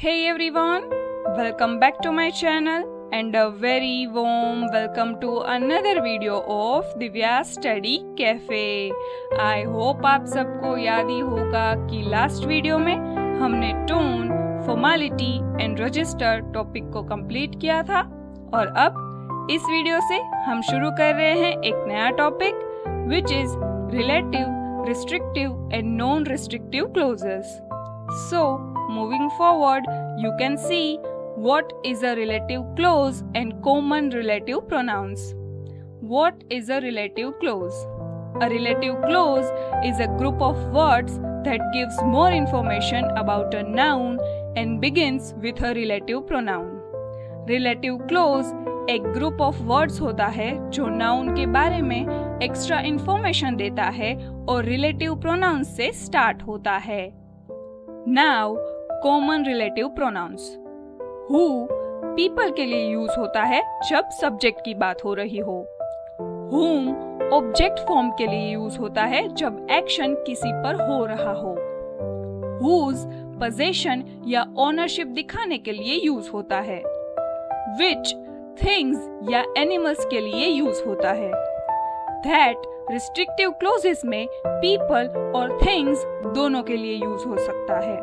Hey everyone, welcome back to my channel and a very warm welcome to another video of Divya Study Cafe. I hope आप सबको याद ही होगा कि last video में हमने tone, formality and register topic को complete किया था और अब इस वीडियो से हम शुरू कर रहे हैं एक नया topic which is relative, restrictive and non-restrictive clauses. So, moving forward, you can see what is a relative clause and common relative pronouns. What is a relative clause? A relative clause is a group of words that gives more information about a noun and begins with a relative pronoun. Relative clause एक group of words होता है जो noun के बारे में extra information देता है और रिलेटिव प्रोनाउंस से स्टार्ट होता है. Now common relative pronouns. Who people के लिए यूज होता है जब सब्जेक्ट की बात हो रही हो. हुम ऑब्जेक्ट फॉर्म के लिए यूज होता है जब एक्शन किसी पर हो रहा हो. हुज पोजेशन या ओनरशिप दिखाने के लिए यूज होता है. विच थिंग्स या एनिमल्स के लिए यूज होता है. दैट रिस्ट्रिक्टिव क्लोजेस में पीपल और थिंग्स दोनों के लिए यूज हो सकता है.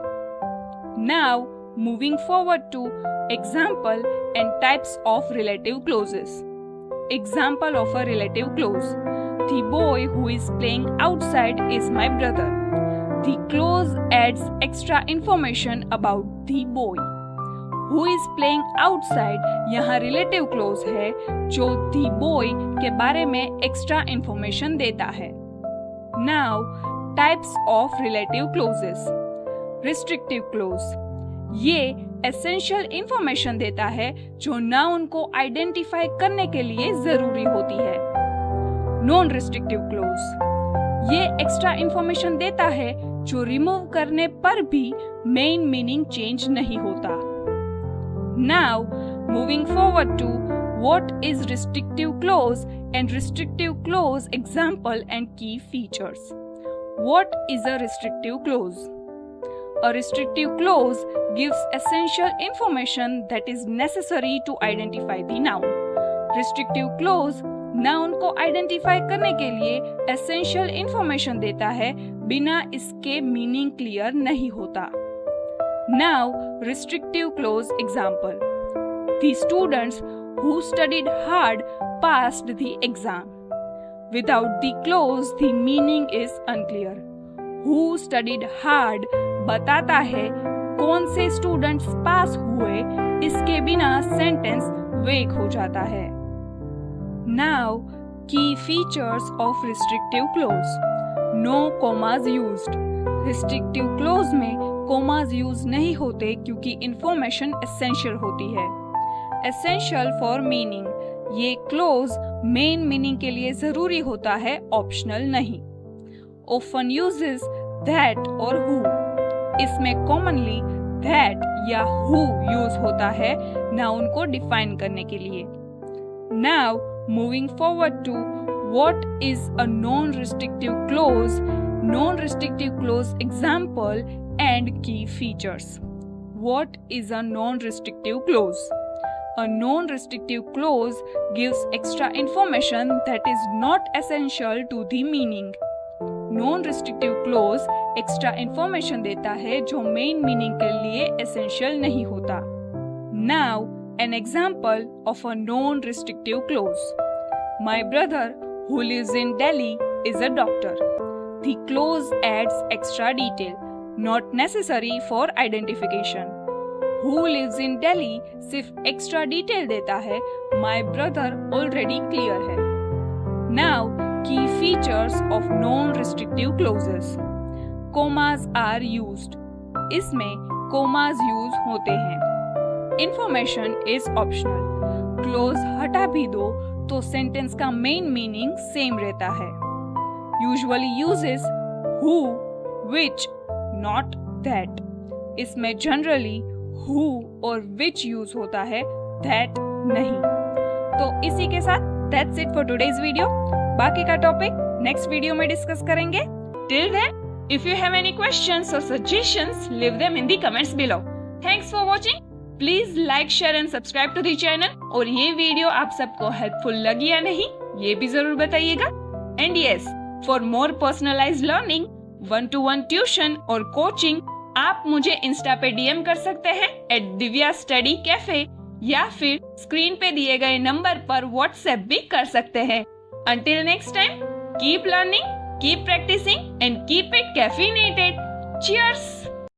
Now moving forward to example and types of relative clauses. Example of a relative clause. The boy who is playing outside is my brother. The clause adds extra information about the boy. Who is playing outside यहाँ relative clause है जो the boy के बारे में extra information देता है. Now types of relative clauses. Restrictive clause. ये essential information देता है जो नाउन को आइडेंटिफाई करने के लिए जरूरी होती है. Non restrictive close. ये एक्स्ट्रा इंफॉर्मेशन देता है जो रिमूव करने पर भी मेन मीनिंग चेंज नहीं होता. Now, moving forward to what is restrictive clause and restrictive clause example and key features. What is a restrictive clause? A restrictive clause gives essential information that is necessary to identify the noun. Restrictive clause noun को identify करने के लिए essential information देता है बिना इसके meaning clear नहीं होता. Now, restrictive clause example. The students who studied hard passed the exam. Without the clause, the meaning is unclear. Who studied hard बताता है कौन से स्टूडेंट्स पास हुए, इसके बिना सेंटेंस वेग हो जाता है. Now, key features of restrictive clause. No commas used. Restrictive clause में कोमाज यूज नहीं होते क्योंकि इंफॉर्मेशन एसेंशियल होती है. Essential for meaning. ये क्लोज मेन मीनिंग के लिए जरूरी होता है, ऑप्शनल नहीं. ऑफन यूजेस दैट और हु. इसमें कॉमनली दैट या हु यूज होता है नाउन को डिफाइन करने के लिए. Now moving forward to what is a non restrictive clause. Non-restrictive clause example and key features. What is a non-restrictive clause? A non-restrictive clause gives extra information that is not essential to the meaning. Non-restrictive clause extra information देता है जो main meaning के लिए essential नहीं होता. Now, an example of a non-restrictive clause. My brother who lives in Delhi is a doctor. The clause adds extra detail, not necessary for identification. Who lives in Delhi सिर्फ extra detail देता है, my brother already clear है. Now, key features of non-restrictive clauses. Commas are used. इसमें commas use होते हैं. Information is optional. Clause हटा भी दो तो sentence का main meaning same रहता है. Usually uses who, which, not that. इसमें generally who और which use होता है, that नहीं. तो इसी के साथ that's it for today's video. बाकी का टॉपिक नेक्स्ट वीडियो में डिस्कस करेंगे. Till then, if you have any questions or suggestions, leave them in the comments below. Thanks for watching. Please like, share and subscribe to the channel. और ये video आप सबको helpful लगी या नहीं, ये भी जरूर बताइएगा। And yes, for more personalised learning, 1-to-1 tuition और कोचिंग, आप मुझे इंस्टा पे डीएम कर सकते हैं @दिव्या स्टडी कैफे, या फिर स्क्रीन पे दिए गए नंबर पर व्हाट्सएप भी कर सकते हैं। Until next time, keep learning, keep practicing and keep it caffeinated. Cheers!